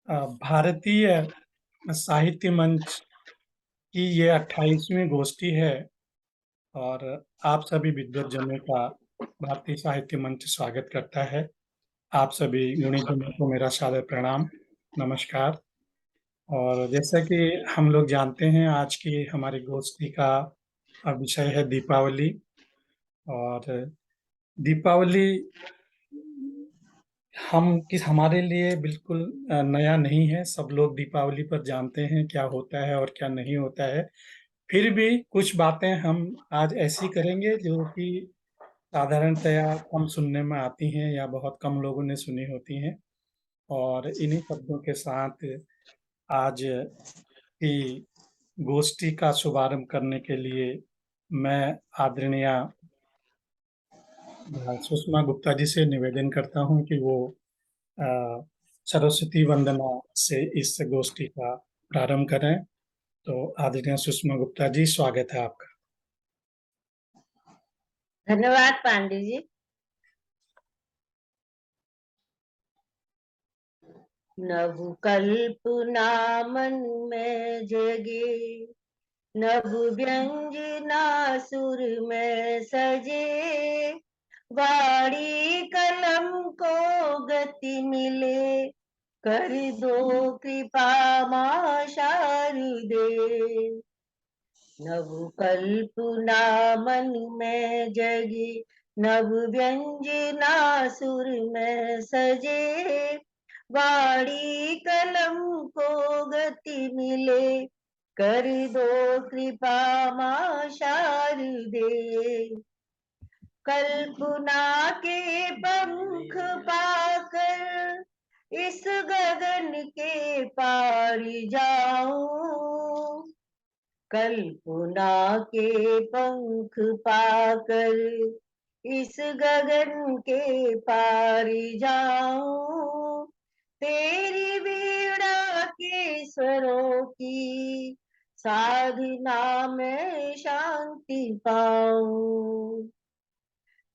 भारतीय साहित्य मंच की ये 28वीं गोष्ठी है और आप सभी विद्वज्जनों का भारतीय साहित्य मंच स्वागत करता है। आप सभी गुणीजनों को मेरा सादर प्रणाम, नमस्कार। और जैसा कि हम लोग जानते हैं, आज की हमारी गोष्ठी का विषय है दीपावली। और दीपावली हमारे लिए बिल्कुल नया नहीं है। सब लोग दीपावली पर जानते हैं क्या होता है और क्या नहीं होता है। फिर भी कुछ बातें हम आज ऐसी करेंगे जो कि साधारणतया कम सुनने में आती हैं या बहुत कम लोगों ने सुनी होती हैं। और इन्हीं शब्दों के साथ आज की गोष्ठी का शुभारंभ करने के लिए मैं आदरणीय सुषमा गुप्ता जी से निवेदन करता हूं कि वो अ, सरस्वती वंदना से इस गोष्ठी का प्रारंभ करें। तो आदरणीय सुषमा गुप्ता जी, स्वागत है आपका। धन्यवाद पांडे जी। नव कल्पना मन में जगे, नव व्यंजना सुर में सजे, वाणी कलम को गति मिले, कर दो कृपा मां शारदे। नव कल्पना मन में जगी, नव व्यंजना सुर में सजे, वाणी कलम को गति मिले, कर दो कृपा मां शारदे। कल्पना के पंख पाकर इस गगन के पार जाऊं, कल्पना के पंख पाकर इस गगन के पार जाऊं, तेरी वीणा के स्वरों की साधना में शांति पाऊं।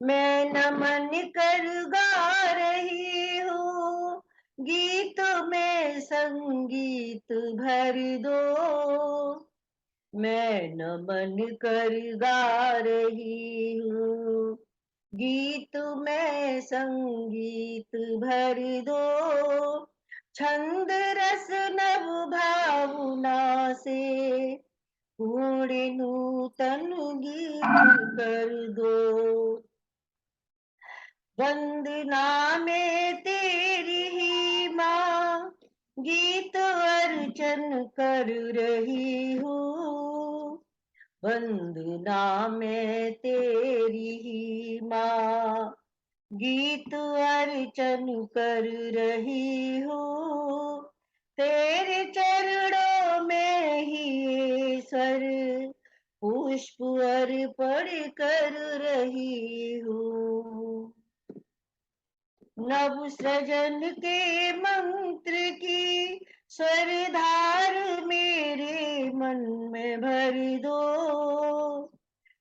मैं नमन कर गा रही हूँ, गीत में संगीत भर दो। मैं नमन कर गा रही हूँ, गीत में संगीत भर दो। छंद रस नव भावना से पूर्ण नूतन गीत कर दो। वंदना में तेरी ही माँ, गीत अर्चन कर रही हूँ। वंदना में तेरी ही माँ, गीत अर्चन कर रही हूँ। तेरे चरणों में ही ईश्वर पुष्प अर्पण कर रही हूँ। नव सृजन के मंत्र की स्वरधार मेरे मन में भर दो।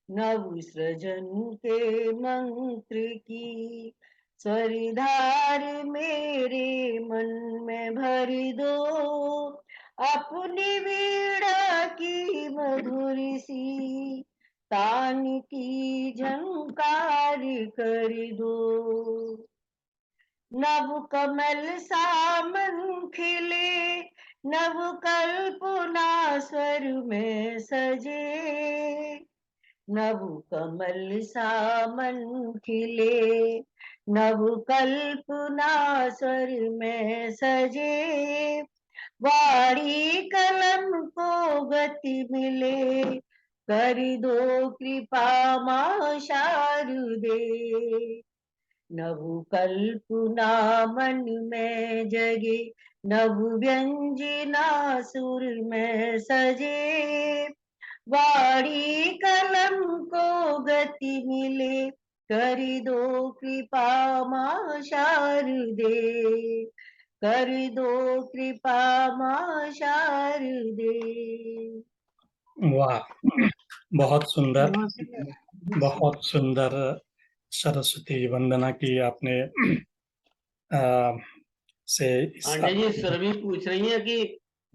नव सृजन के मंत्र की स्वरधार मेरे मन में भर दो। अपनी वीणा की मधुर सी तान की झंकार कर दो। नव कमल सामन खिले, नव कल्पना स्वर में सजे। नव कमल सामन खिले, नव कल्पना स्वर में सजे, वाणी कलम को गति मिले, कर दो कृपा मां शारदे। नव कल्पना मन में जगे, नव व्यंजना सुर में सजे, वाणी कलम को गति मिले, कर दो कृपा मां शारदे। कर दो कृपा मां शारदे। वाह! बहुत सुंदर, बहुत सुंदर सरस्वती वंदना की आपने से इस आंटी जी सुरभि पूछ रही है कि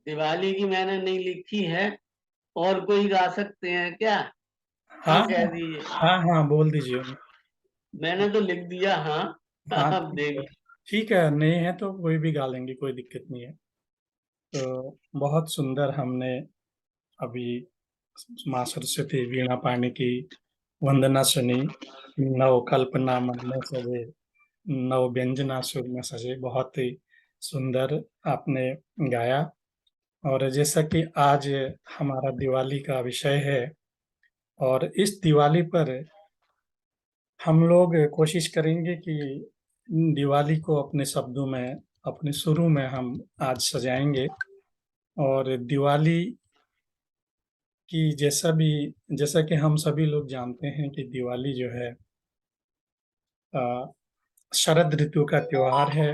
दिवाली की मैंने नहीं लिखी है, और कोई गा सकते हैं क्या? हाँ हाँ कह दीजिए। हाँ हाँ, बोल दीजिए उन्हें। मैंने तो लिख दिया हाँ। हाँ आप देख। ठीक है, नहीं है तो कोई भी गा लेंगे, कोई दिक्कत नहीं है। तो बहुत सुंदर हमने अभी माँ सरस्वती वीणा पाणी की वंदना सुनी। नव कल्पना मन में सजे, नव व्यंजना सुर में सजे, बहुत ही सुंदर आपने गाया। और जैसा कि आज हमारा दिवाली का विषय है, और इस दिवाली पर हम लोग कोशिश करेंगे कि दिवाली को अपने शब्दों में, अपने शुरू में हम आज सजाएंगे। और दिवाली कि जैसा कि हम सभी लोग जानते हैं कि दिवाली जो है अ, शरद ऋतु का त्योहार है।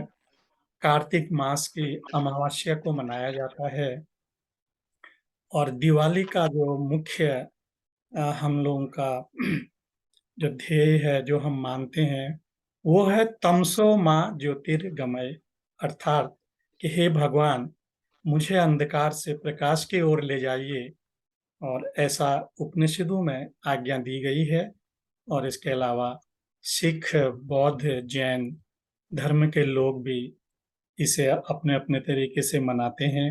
कार्तिक मास की अमावस्या को मनाया जाता है। और दिवाली का जो मुख्य हम लोगों का जो ध्येय है, जो हम मानते हैं, वो है तमसो माँ ज्योतिर्गमय, अर्थात कि हे भगवान, मुझे अंधकार से प्रकाश की ओर ले जाइए। और ऐसा उपनिषदों में आज्ञा दी गई है। और इसके अलावा सिख, बौद्ध, जैन धर्म के लोग भी इसे अपने अपने तरीके से मनाते हैं।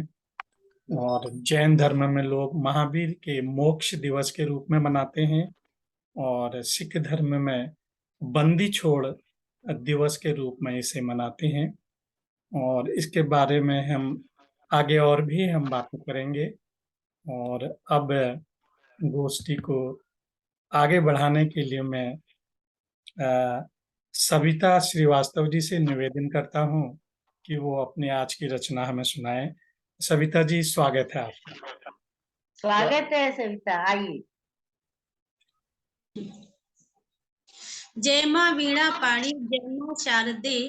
और जैन धर्म में लोग महावीर के मोक्ष दिवस के रूप में मनाते हैं। और सिख धर्म में बंदी छोड़ दिवस के रूप में इसे मनाते हैं। और इसके बारे में हम आगे और भी हम बातें करेंगे। और अब गोष्ठी को आगे बढ़ाने के लिए मैं अ, सविता श्रीवास्तव जी से निवेदन करता हूँ कि वो अपनी आज की रचना हमें सुनाएं। सविता जी, स्वागत है आपका। स्वागत है सविता, आइए। जय माँ वीणा पाणी, जय माँ शारदे,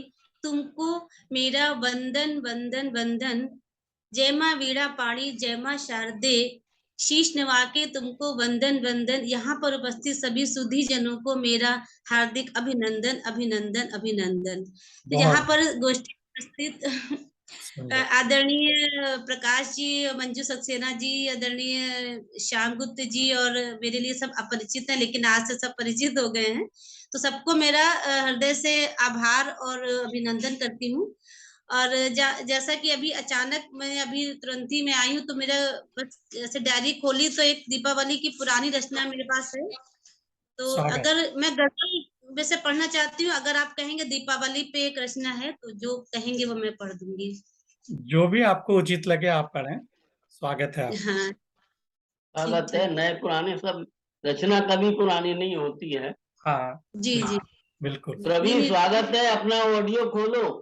तुमको मेरा वंदन वंदन वंदन। जय माँ वीणा पाणी, जय माँ शारदे, शीश नवा के तुमको वंदन वंदन। यहाँ पर उपस्थित सभी सुधी जनों को मेरा हार्दिक अभिनंदन अभिनंदन अभिनंदन। तो यहाँ बहुत पर गोष्ठी उपस्थित सुंदर। आदरणीय प्रकाश जी, मंजू सक्सेना जी, आदरणीय श्याम गुप्त जी, और मेरे लिए सब अपरिचित हैं, लेकिन आज से सब परिचित हो गए हैं। तो सबको मेरा हृदय से आभार और अभिनंदन करती हूँ। और जैसा कि अभी अचानक मैं अभी तुरंत ही मैं आई हूँ, तो मेरा बस ऐसे डायरी खोली तो एक दीपावली की पुरानी रचना मेरे पास है। तो स्वागत। अगर मैं गजल वैसे पढ़ना चाहती हूँ, अगर आप कहेंगे दीपावली पे एक रचना है, तो जो कहेंगे वो मैं पढ़ दूंगी। जो भी आपको उचित लगे आप पढ़ें। स्वागत है आपका। हाँ, ठीक स्वागत है। ठीक। नए पुराने सब, रचना कभी पुरानी नहीं होती है। हाँ, जी जी। बिल्कुल। नहीं रवि नहीं। स्वागत है, अपना ऑडियो खोलो।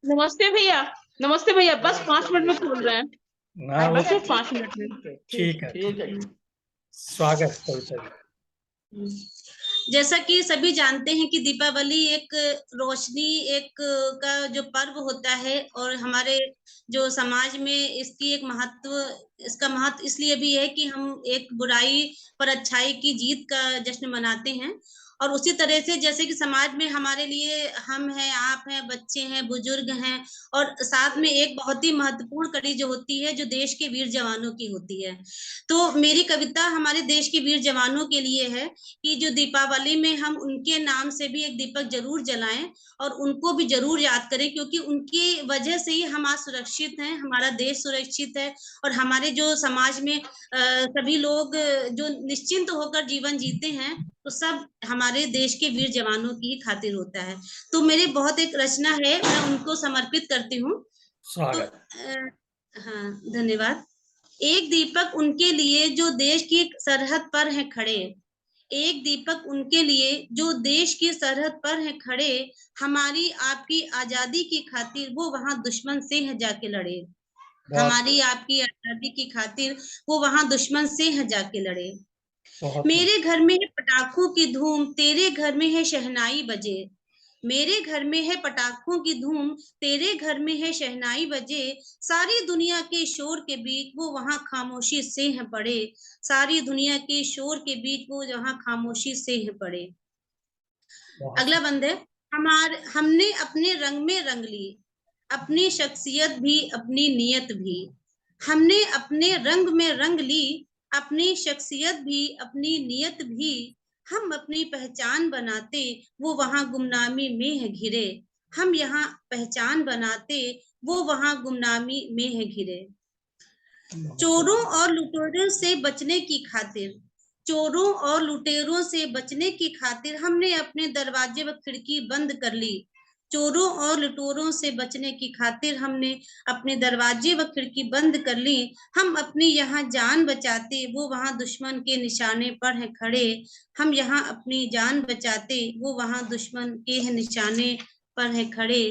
नमस्ते भैया। नमस्ते भैया, बस नमस्ते 5 मिनट में खोल नमस्ते। रहे हैं। ना वो बस अच्छा सिर्फ ठीक 5 है, मिनट में। ठीक है, ठीक है, ठीक ठीक। है। स्वागत सविता जी। जैसा कि सभी जानते हैं कि दीपावली एक रोशनी एक का जो पर्व होता है, और हमारे जो समाज में इसका महत्व इसलिए भी है कि हम एक बुराई पर अच्छाई की जीत का जश्न मनाते हैं। और उसी तरह से जैसे कि समाज में हमारे लिए हम हैं, आप हैं, बच्चे हैं, बुजुर्ग हैं, और साथ में एक बहुत ही महत्वपूर्ण कड़ी जो होती है, जो देश के वीर जवानों की होती है। तो मेरी कविता हमारे देश के वीर जवानों के लिए है कि जो दीपावली में हम उनके नाम से भी एक दीपक जरूर जलाएं, और उनको भी जरूर याद करें, क्योंकि उनकी वजह से ही हम आज सुरक्षित हैं, हमारा देश सुरक्षित है। और हमारे जो समाज में सभी लोग जो निश्चिंत होकर जीवन जीते हैं, तो सब हमारे देश के वीर जवानों की ही खातिर होता है। तो मेरी बहुत एक रचना है, मैं उनको समर्पित करती हूँ। तो स्वागत। हाँ, धन्यवाद। एक दीपक उनके लिए जो देश की सरहद पर हैं खड़े, एक दीपक उनके लिए जो देश की सरहद पर हैं खड़े, हमारी आपकी आजादी की खातिर वो वहां दुश्मन से है जाके लड़े। बहुत हमारी आपकी आजादी की खातिर वो वहां दुश्मन से है जाके लड़े। बहुत सुंदर। मेरे घर में है पटाखों की धूम, तेरे घर में है शहनाई बजे। मेरे घर में है पटाखों की धूम, तेरे घर में है शहनाई बजे। सारी दुनिया के शोर के बीच वो वहां खामोशी से है पड़े। सारी दुनिया के शोर के बीच वो जहां खामोशी से है पड़े। बहुत अगला सुंदर। बंद है। हमने अपने रंग में रंग ली, अपनी शख्सियत भी, अपनी नीयत भी। हमने अपने रंग में रंग ली, अपनी शख्सियत भी, अपनी नीयत भी। हम अपनी पहचान बनाते, वो वहां गुमनामी में है घिरे। हम यहाँ पहचान बनाते, वो वहां गुमनामी में है घिरे। चोरों और लुटेरों से बचने की खातिर, चोरों और लुटेरों से बचने की खातिर हमने अपने दरवाजे व खिड़की बंद कर ली। चोरों और लुटेरों से बचने की खातिर हमने अपने दरवाजे व खिड़की बंद कर ली। हम अपनी यहाँ जान बचाते, वो वहां दुश्मन के निशाने पर है खड़े। हम यहाँ अपनी जान बचाते, वो वहां दुश्मन के निशाने पर है खड़े।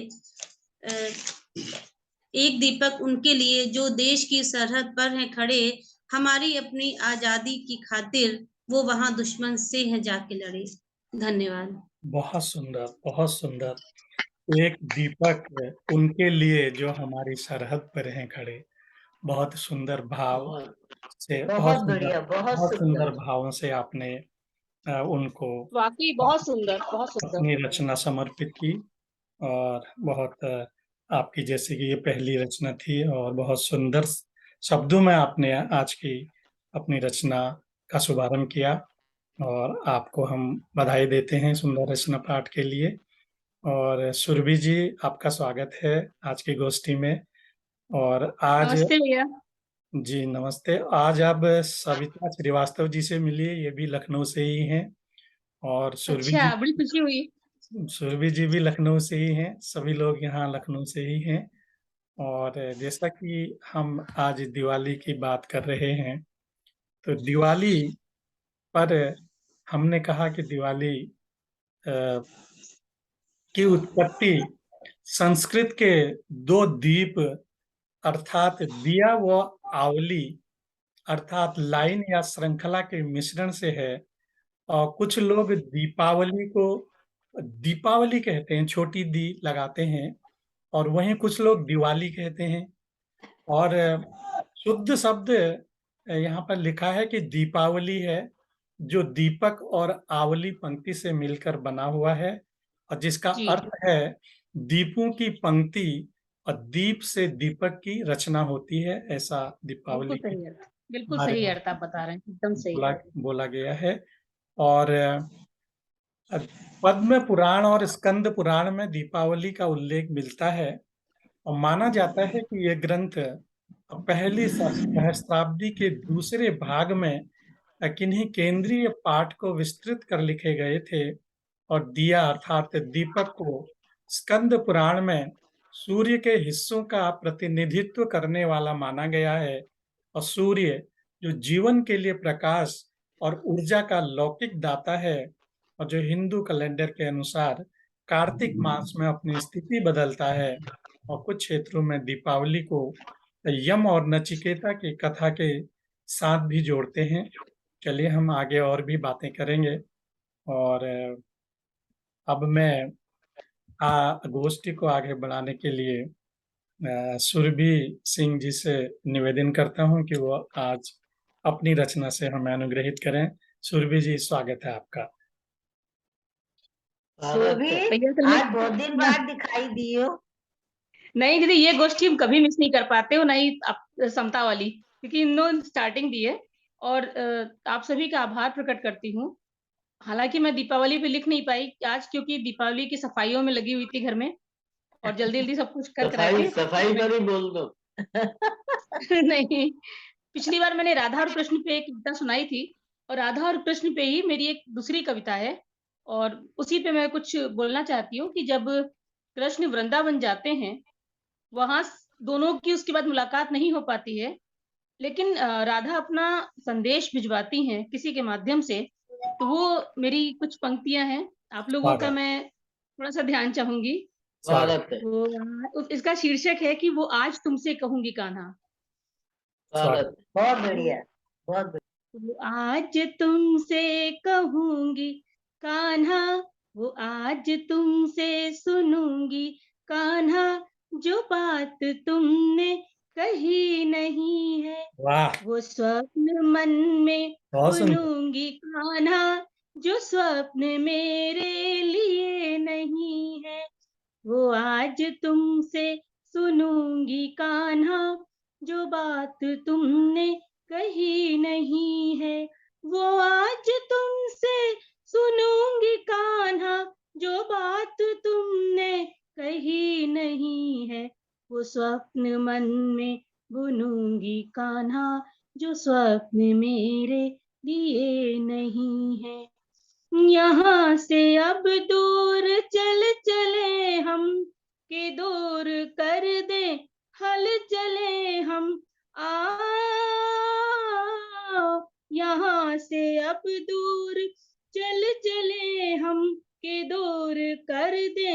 एक दीपक उनके लिए जो देश की सरहद पर हैं खड़े। हमारी अपनी आजादी की खातिर वो वहां दुश्मन से हैं जाके लड़े। धन्यवाद। बहुत सुंदर, बहुत सुंदर। एक दीपक उनके लिए जो हमारी सरहद पर हैं खड़े। बहुत सुंदर भाव से, बहुत बढ़िया, बहुत बहुत सुंदर सुंदर। भावों से आपने उनको वाकई बहुत सुंदर, बहुत सुंदर। अपनी रचना समर्पित की। और बहुत आपकी जैसे कि ये पहली रचना थी और बहुत सुंदर शब्दों में आपने आज की अपनी रचना का शुभारंभ किया। और आपको हम बधाई देते हैं सुंदर रचना पाठ के लिए। और सुरभि जी, आपका स्वागत है आज की गोष्ठी में। और आज नमस्ते भैया। जी नमस्ते। आज आप सविता श्रीवास्तव जी से मिलिए, ये भी लखनऊ से ही हैं। और अच्छा, बड़ी खुशी हुई। सुरभि जी भी लखनऊ से ही हैं। सभी लोग यहाँ लखनऊ से ही हैं। और जैसा कि हम आज दिवाली की बात कर रहे हैं, तो दिवाली पर हमने कहा कि दिवाली की उत्पत्ति संस्कृत के दो दीप अर्थात दिया व आवली अर्थात लाइन या श्रृंखला के मिश्रण से है। और कुछ लोग दीपावली को दीपावली कहते हैं, छोटी दी लगाते हैं। और वहीं कुछ लोग दिवाली कहते हैं। और शुद्ध शब्द यहाँ पर लिखा है कि दीपावली है, जो दीपक और आवली पंक्ति से मिलकर बना हुआ है और जिसका जी। अर्थ है दीपों की पंक्ति और दीप से दीपक की रचना होती है। ऐसा दीपावली बिल्कुल सही अर्थ, बिल्कुल हमारे सही अर्थ आप बता रहे हैं, एकदम सही। बोला गया है। और पद्म पुराण और स्कंद पुराण में दीपावली का उल्लेख मिलता है। और माना जाता है कि ये ग्रंथ पहली सहस्त्राब्दी के दूसरे भाग में किन्हीं केंद्रीय पाठ को विस्तृत कर लिखे गए थे। और दिया अर्थात दीपक को स्कंद पुराण में सूर्य के हिस्सों का प्रतिनिधित्व करने वाला माना गया है। और सूर्य जो जीवन के लिए प्रकाश और ऊर्जा का लौकिक दाता है, और जो हिंदू कैलेंडर के अनुसार कार्तिक मास में अपनी स्थिति बदलता है। और कुछ क्षेत्रों में दीपावली को यम और नचिकेता की कथा के साथ भी जोड़ते हैं। चलिए हम आगे और भी बातें करेंगे। और अब मैं गोष्ठी को आगे बढ़ाने के लिए सुरभि सिंह जी से निवेदन करता हूं कि वो आज अपनी रचना से हमें अनुग्रहित करें। सुरभि जी, स्वागत है आपका। सुरभि, भैया असल में आज बहुत दिन बाद दिखाई दी हो। नहीं दीदी, ये गोष्ठी हम कभी मिस नहीं कर पाते हो, नहीं आप समता वाली, क्योंकि इन्होंने स्टार्टिंग दी है। और आप सभी का आभार प्रकट करती हूँ। हालांकि मैं दीपावली पे लिख नहीं पाई आज, क्योंकि दीपावली की सफाइयों में लगी हुई थी घर में, और जल्दी जल्दी सब कुछ कर करा के सफाई पर ही बोल दो। नहीं, पिछली बार मैंने राधा और कृष्ण पे एक कविता सुनाई थी, और राधा और कृष्ण पे ही मेरी एक दूसरी कविता है, और उसी पे मैं कुछ बोलना चाहती हूँ कि जब कृष्ण वृंदावन जाते हैं, वहां दोनों की उसके बाद मुलाकात नहीं हो पाती है, लेकिन राधा अपना संदेश भिजवाती हैं किसी के माध्यम से। तो वो मेरी कुछ पंक्तियां हैं, आप लोगों का मैं थोड़ा सा ध्यान चाहूंगी। स्वागत है। वो इसका शीर्षक है कि वो आज तुमसे कहूंगी कान्हा। स्वागत। बहुत बढ़िया, बहुत बढ़िया। वो आज तुमसे कहूंगी कान्हा, वो आज तुमसे सुनूंगी कान्हा, जो बात तुमने कही नहीं है, वाह, वो स्वप्न मन में बहुत सुंदर। बुनूंगी कान्हा, जो स्वप्न मेरे लिए नहीं है वो आज तुमसे सुनूंगी कान्हा, जो बात तुमने कही नहीं है वो आज तुमसे सुनूंगी कान्हा, जो बात तुमने कही नहीं है वो स्वप्न मन में बुनूंगी कान्हा, जो स्वप्न मेरे लिए नहीं है। यहाँ से अब दूर चले हम कि दूर कर दे हल चले हम आ यहाँ से अब दूर चले हम कि दूर कर दे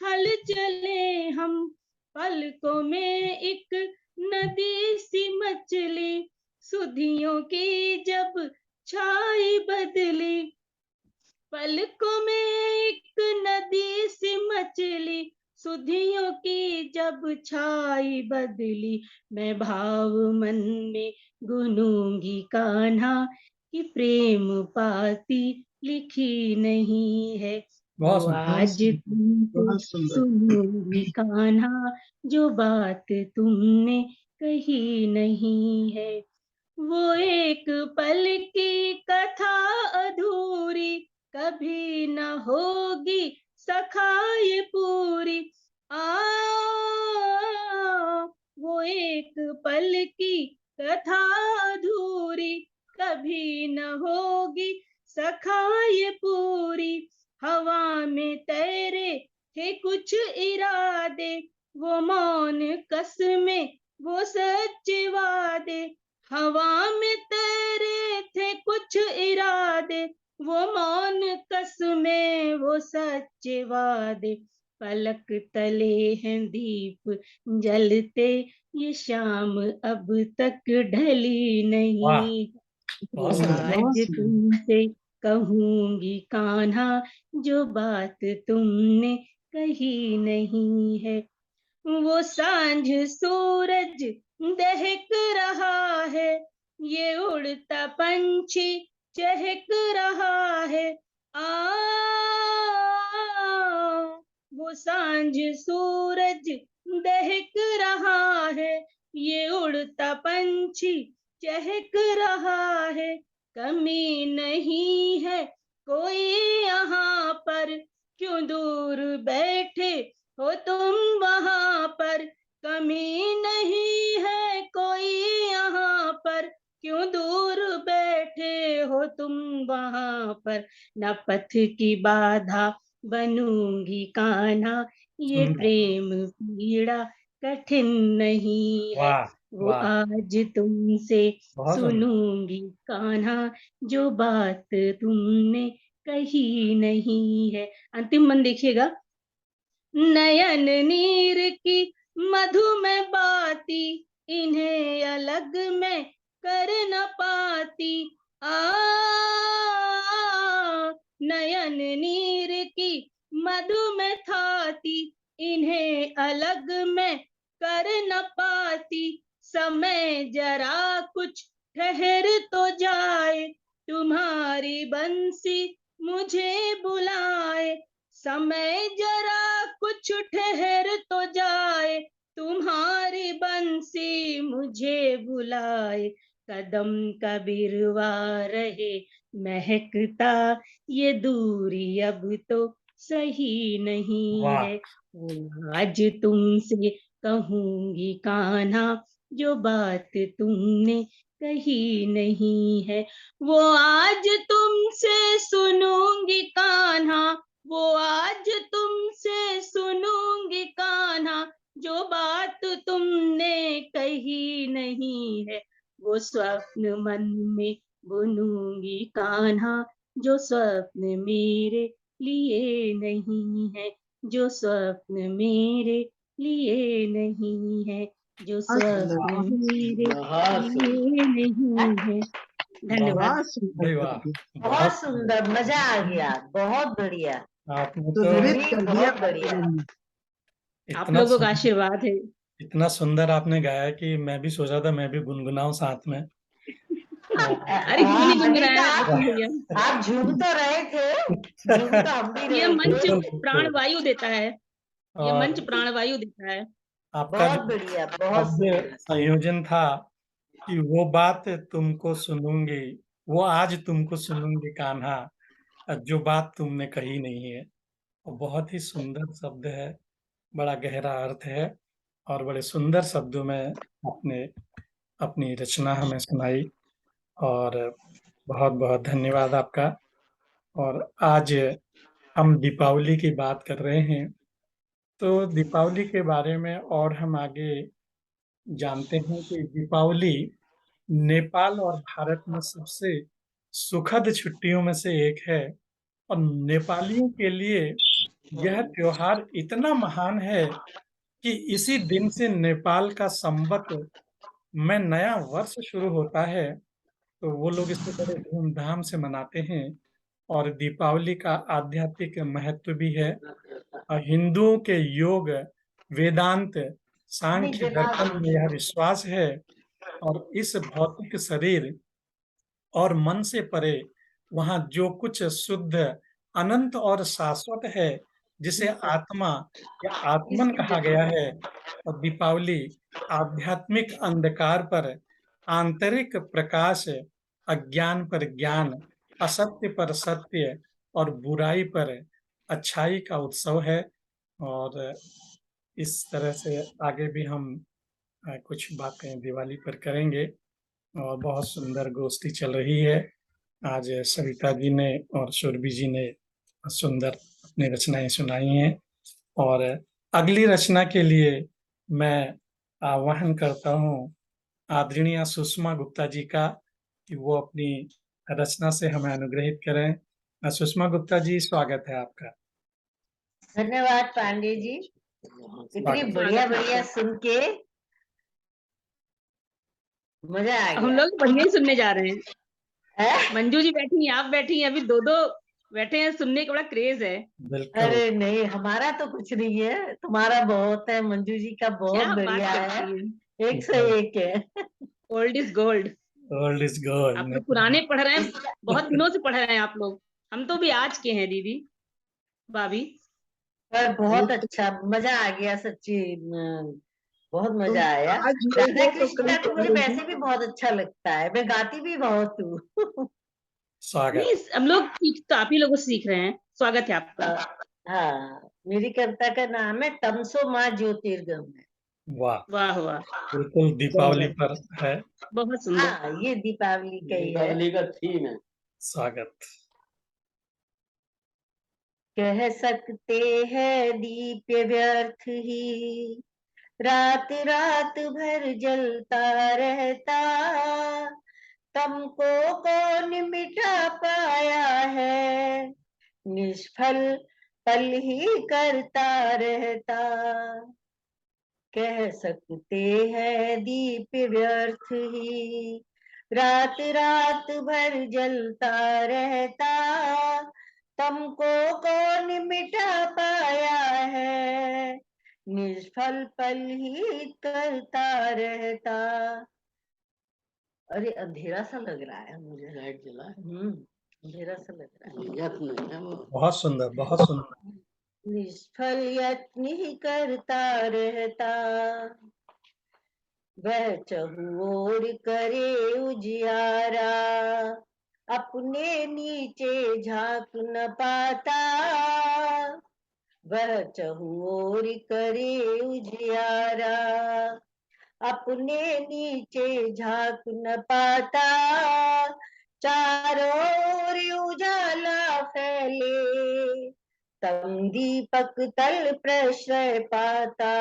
हल चले हम, पलकों में एक नदी सी मछली सुधियों की जब छाई बदली, पलकों में एक नदी सी मछली सुधियों की जब छाई बदली, मैं भाव मन में गुनूंगी कान्हा कि प्रेम पाती लिखी नहीं है बहुत वो सुंदर। आज तुमसे सुनूंगी कान्हा, जो बात तुमने कही नहीं है वो एक पल की कथा अधूरी कभी न होगी सखा ये पूरी वो एक पल की कथा अधूरी कभी न होगी सखा ये पूरी, हवा में तैरे थे कुछ इरादे वो मौन कसमें वो सच्चे वादे, हवा में तैरे थे कुछ इरादे वो मौन कसमें वो सच्चे वादे, पलक तले हैं दीप जलते ये शाम अब तक ढली नहीं, वो बहुत सुंदर। आज तुमसे कहूंगी कान्हा, जो बात तुमने कही नहीं है वो सांझ सूरज दहक रहा है ये उड़ता पंछी चहक रहा है वो सांझ सूरज दहक रहा है ये उड़ता पंछी चहक रहा है, कमी नहीं है कोई यहाँ पर क्यों दूर बैठे हो तुम वहाँ पर, कमी नहीं है कोई यहाँ पर क्यों दूर बैठे हो तुम वहाँ पर, न पथ की बाधा बनूंगी कान्हा ये सुंदर। प्रेम पीड़ा कठिन नहीं है वाह वो वाह, आज तुमसे बहुत सुंदर। सुनूंगी कान्हा, जो बात तुमने कही नहीं है। अंतिम मन देखिएगा, नयन नीर की मधुमय बाती इन्हें अलग मैं कर न पाती नयन नीर की मधुमय थाती इन्हें अलग मैं कर न पाती, समय जरा कुछ ठहर तो जाए तुम्हारी बंसी मुझे बुलाए, समय जरा कुछ ठहर तो जाए तुम्हारी बंसी मुझे बुलाए, कदम का बिरवा रहे महकता ये दूरी अब तो सही नहीं वाह। है वो आज तुमसे कहूंगी कान्हा, जो बात तुमने कही नहीं है वो आज तुमसे सुनूंगी कान्हा, वो आज तुमसे सुनूंगी कान्हा, जो बात तुमने कही नहीं है वो स्वप्न मन में बुनूंगी कान्हा, जो स्वप्न मेरे लिए नहीं है, जो स्वप्न मेरे लिए नहीं है, जो स्वप्न मेरे बहुत सुंदर। लिए नहीं है। धन्यवाद। अरे वाह, बहुत सुंदर, मजा आ गया, बहुत बढ़िया, आपने तो तो विविध कर दिया बहुत बढ़िया। आप इतना लोगों का सुंदर, आशीर्वाद है। इतना सुंदर आपने गाया कि मैं भी सोचा था मैं भी गुनगुनाऊं साथ में। अरे क्यों नहीं गुनगुनाया नहीं तो रतन भैया? आप झूम तो रहे थे, झूम तो हम भी ये रहे मंच थे। बिल्कुल, प्राण बिल्कुल। वायु देता है, ये मंच और प्राण वायु देता है। आपका बहुत जो बढ़िया, बहुत शब्द सुंदर। संयोजन था कि वो बात तुमको सुनूंगी, वो आज तुमको सुनूंगी कान्हा, जो बात तुमने कही नहीं है। और बहुत ही सुंदर शब्द है, बड़ा गहरा अर्थ है, और बड़े सुंदर शब्दों में आपने अपनी रचना हमें सुनाई। और बहुत बहुत धन्यवाद आपका। और आज हम दीपावली की बात कर रहे हैं, तो दीपावली के बारे में और हम आगे जानते हैं कि दीपावली नेपाल और भारत में सबसे सुखद छुट्टियों में से एक है। और नेपालियों के लिए यह त्योहार इतना महान है कि इसी दिन से नेपाल का संवत में नया वर्ष शुरू होता है। तो वो लोग इसे बड़े धूमधाम से मनाते हैं। और दीपावली का आध्यात्मिक महत्व भी है। और हिंदुओं के योग, वेदांत, नहीं सांख्य दर्शन में यह विश्वास है। और इस भौतिक शरीर और मन से परे वहाँ जो कुछ शुद्ध, अनंत और शाश्वत है, जिसे आत्मा या आत्मन इसकी कहा गया है। और दीपावली आध्यात्मिक अंधकार पर आंतरिक प्रकाश, अज्ञान पर ज्ञान, असत्य पर सत्य और बुराई पर अच्छाई का उत्सव है। और इस तरह से आगे भी हम कुछ बातें दिवाली पर करेंगे। और बहुत सुंदर गोष्ठी चल रही है। आज सविता जी ने और सुरभि जी ने सुंदर अपनी रचनाएं सुनाई हैं। और अगली रचना के लिए मैं आह्वान करता हूँ आदरणीय सुषमा गुप्ता जी का, कि वो अपनी रचना से हमें अनुग्रहित करें। सुषमा गुप्ता जी, स्वागत है आपका। धन्यवाद पांडे जी, इतनी बढ़िया बढ़िया सुन के मजा आ हम गया। लोग बढ़िया ही सुनने जा रहे हैं। हैं? मंजू जी बैठी हैं, आप बैठी हैं, अभी दो दो बैठे हैं, सुनने का बड़ा क्रेज है। बिल्कुल। अरे नहीं, हमारा तो कुछ नहीं है, तुम्हारा बहुत है, मंजू जी का बहुत क्या बात बढ़िया है, करती हैं? 101 है। Old is gold. World is आप गोल्ड। तो पुराने पढ़ रहे हैं, बहुत दिनों से पढ़ रहे हैं आप लोग। हम तो भी आज के हैं दीदी, भाभी। पर बहुत अच्छा, मजा आ गया सच्ची। बहुत मजा आया। आज राधा कृष्ण का तो मुझे वैसे भी बहुत अच्छा लगता है, मैं गाती भी बहुत हूँ। स्वागत। नहीं, हम लोग तो आप ही लोगों से सीख रहे हैं। स्वागत है आपका। हाँ, मेरी कविता का नाम है तमसो माँ ज्योतिर्गम है। वाह, वाह वाह, बिल्कुल दीपावली पर है। बहुत सुंदर। हाँ, ये दीपावली का ही है। दीपावली का थीम है। स्वागत। कह सकते हैं दीप व्यर्थ ही, रात रात भर जलता रहता, तुमको कौन मिटा पाया है, निष्फल पल ही करता रहता। कह सकते हैं दीप व्यर्थ ही, रात रात भर जलता रहता, तुमको कौन मिटा पाया है, निष्फल पल ही करता रहता। अरे अंधेरा सा लग रहा है मुझे। लाइट जला है। अंधेरा सा लग रहा है। यत्न है वो। बहुत सुंदर, बहुत सुंदर। निष्फल यत्न ही करता रहता, वह चहुओर करे उजियारा, अपने नीचे झांक न पाता, वह चहुओर करे उजियारा, अपने नीचे झांक न पाता, चारों ओर उजाला फैले, तम दीपक तल प्रश्रय पाता।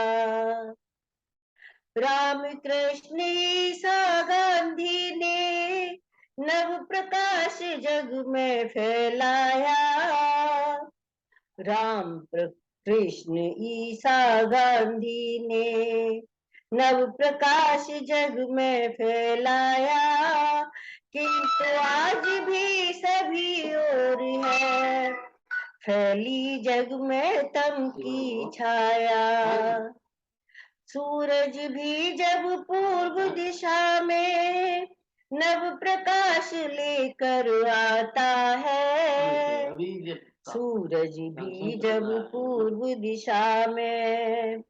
राम कृष्ण ईसा गांधी ने नव प्रकाश जग में फैलाया, राम कृष्ण ईसा गांधी ने नव प्रकाश जग में फैलाया, किंतु आज भी सभी ओर है फैली जग में तम की छाया। सूरज भी जब पूर्व दिशा में नव प्रकाश लेकर आता है। अभी जब सूरज भी जब पूर्व दिशा में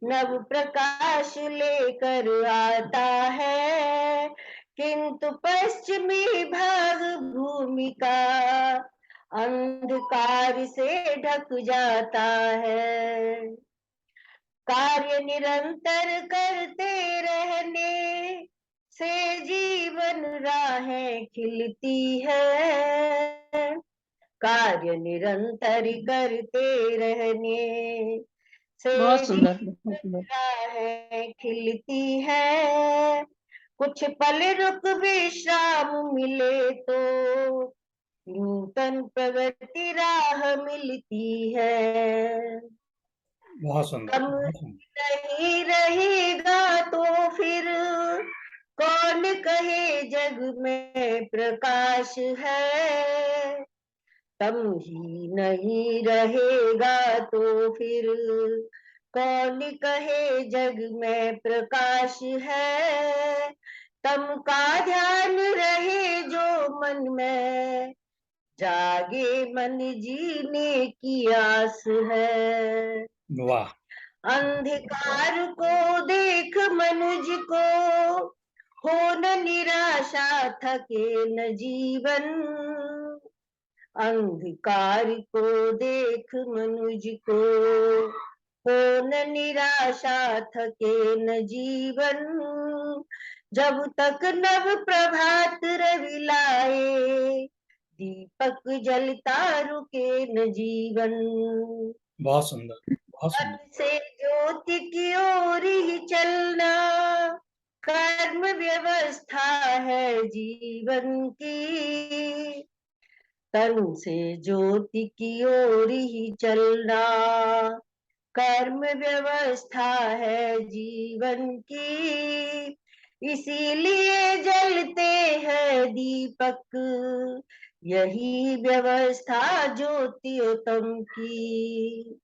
नव प्रकाश लेकर आता है, किंतु पश्चिमी भाग भूमि का अंधकार से ढक जाता है। कार्य निरंतर करते रहने से जीवन राहें खिलती है। कार्य निरंतर करते रहने से बहुत सुंदर, जीवन बहुत सुंदर। राहें खिलती है। कुछ पल रुक विश्राम मिले तो नूतन प्रगति राह मिलती है। बहुत सुंदर, कम बहुत सुंदर। नहीं रहेगा तो फिर कौन कहे जग में प्रकाश है। तम ही नहीं रहेगा तो फिर कौन कहे जग में प्रकाश है। तम का ध्यान रहे जो मन में, जागे मन जीने की आस है। वाह, अंधकार को देख मनुज को हो न निराशा, थके न जीवन। अंधकार को देख मनुज को हो न निराशा, थके न जीवन। जब तक नव प्रभात रवि लाए, दीपक जलता रुके न जीवन। बहुत सुंदर, बहुत मन सुंदर। से ज्योति की ओर ही चलना कर्म व्यवस्था है जीवन की। तन से ज्योति की ओर ही चलना कर्म व्यवस्था है जीवन की। इसीलिए जलते हैं दीपक, यही व्यवस्था ज्योतियोतम की।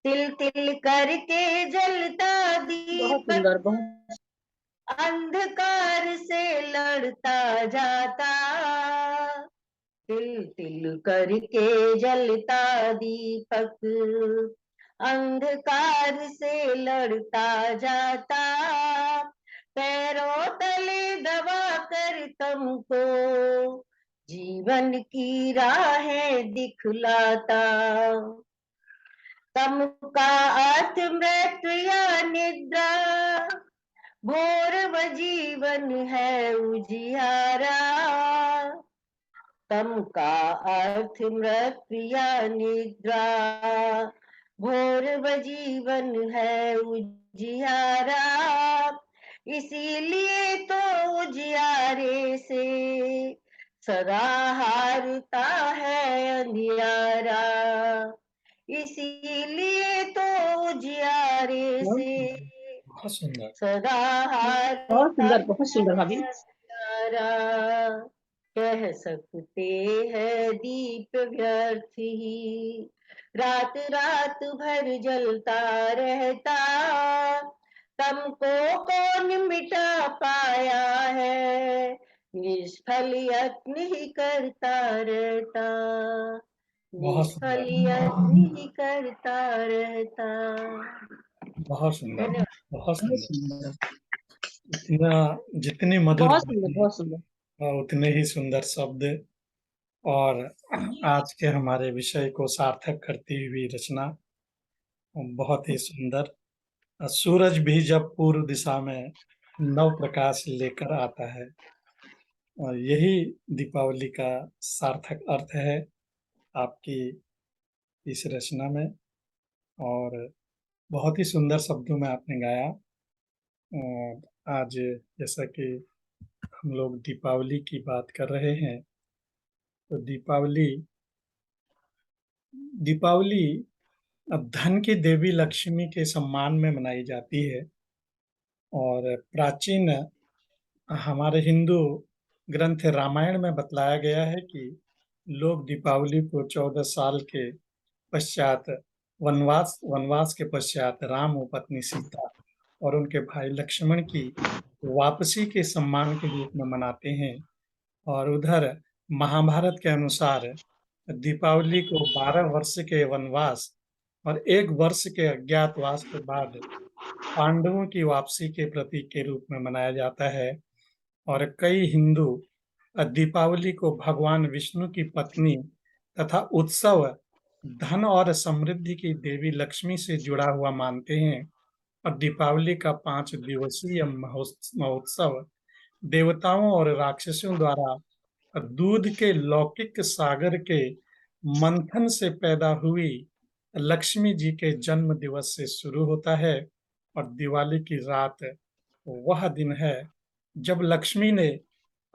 तिल तिल करके जलता बहुत दीपक सुंदर, बहुत अंधकार से लड़ता जाता। तिल तिल करके जलता दीपक अंधकार से लड़ता जाता। पैरों तले दबा कर तुमको जीवन की राहें दिखलाता। तम का अर्थ मृत्यु या निद्रा, घोर व जीवन है उजियारा। तम का अर्थ मृत्यु या निद्रा, घोर व जीवन है उजियारा। इसीलिए तो उजियारे से सदा हारता है अंधियारा। इसीलिए तो उजियारे से बहुत सुंदर। सदा बहुत हारता सुंदर, बहुत सुंदर भाभी। है अंधियारा। कह सकते हैं दीप व्यर्थ ही, रात रात भर जलता रहता। तुमको कौन मिटा पाया है, निष्फल यत्न ही करता रहता। बहुत निष्फल सुंदर, यत्न ही करता रहता। बहुत सुंदर, धन्यवाद। बहुत बहुत सुंदर। सुंदर, इतना जितनी मधुर बहुत सुंदर, वाणी बहुत सुंदर। और उतने ही सुंदर शब्द और आज के हमारे विषय को सार्थक करती हुई रचना बहुत ही सुंदर। सूरज भी जब पूर्व दिशा में नव प्रकाश लेकर आता है, और यही दीपावली का सार्थक अर्थ है आपकी इस रचना में। और बहुत ही सुंदर शब्दों में आपने गाया। और आज जैसा कि हम लोग दीपावली की बात कर रहे हैं, तो दीपावली दीपावली धन की देवी लक्ष्मी के सम्मान में मनाई जाती है। और प्राचीन हमारे हिंदू ग्रंथ रामायण में बतलाया गया है कि लोग दीपावली को 14 साल के पश्चात वनवास वनवास के पश्चात राम और पत्नी सीता और उनके भाई लक्ष्मण की वापसी के सम्मान के रूप में मनाते हैं। और उधर महाभारत के अनुसार दीपावली को 12 वर्ष के वनवास और 1 वर्ष के अज्ञातवास के बाद पांडवों की वापसी के प्रतीक के रूप में मनाया जाता है। और कई हिंदू दीपावली को भगवान विष्णु की पत्नी तथा उत्सव धन और समृद्धि की देवी लक्ष्मी से जुड़ा हुआ मानते हैं। और दीपावली का 5 दिवसीय महोत्सव देवताओं और राक्षसों द्वारा दूध के लौकिक सागर के मंथन से पैदा हुई लक्ष्मी जी के जन्म दिवस से शुरू होता है। और दिवाली की रात वह दिन है जब लक्ष्मी ने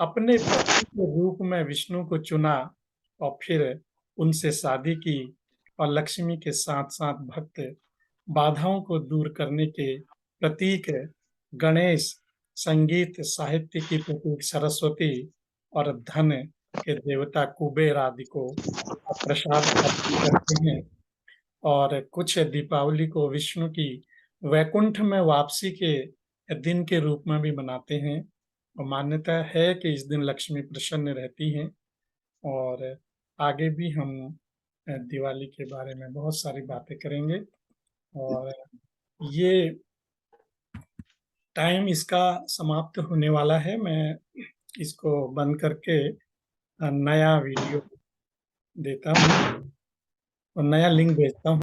अपने पति के रूप में विष्णु को चुना और फिर उनसे शादी की। और लक्ष्मी के साथ साथ भक्त बाधाओं को दूर करने के प्रतीक गणेश, संगीत साहित्य की प्रतीक सरस्वती और धन के देवता कुबेर आदि को प्रसाद अर्पित करते हैं। और कुछ दीपावली को विष्णु की वैकुंठ में वापसी के दिन के रूप में भी मनाते हैं। और मान्यता है कि इस दिन लक्ष्मी प्रसन्न रहती हैं। और आगे भी हम दिवाली के बारे में बहुत सारी बातें करेंगे। और ये टाइम इसका समाप्त होने वाला है। मैं इसको बंद करके नया वीडियो देता हूँ और नया लिंक भेजता हूँ।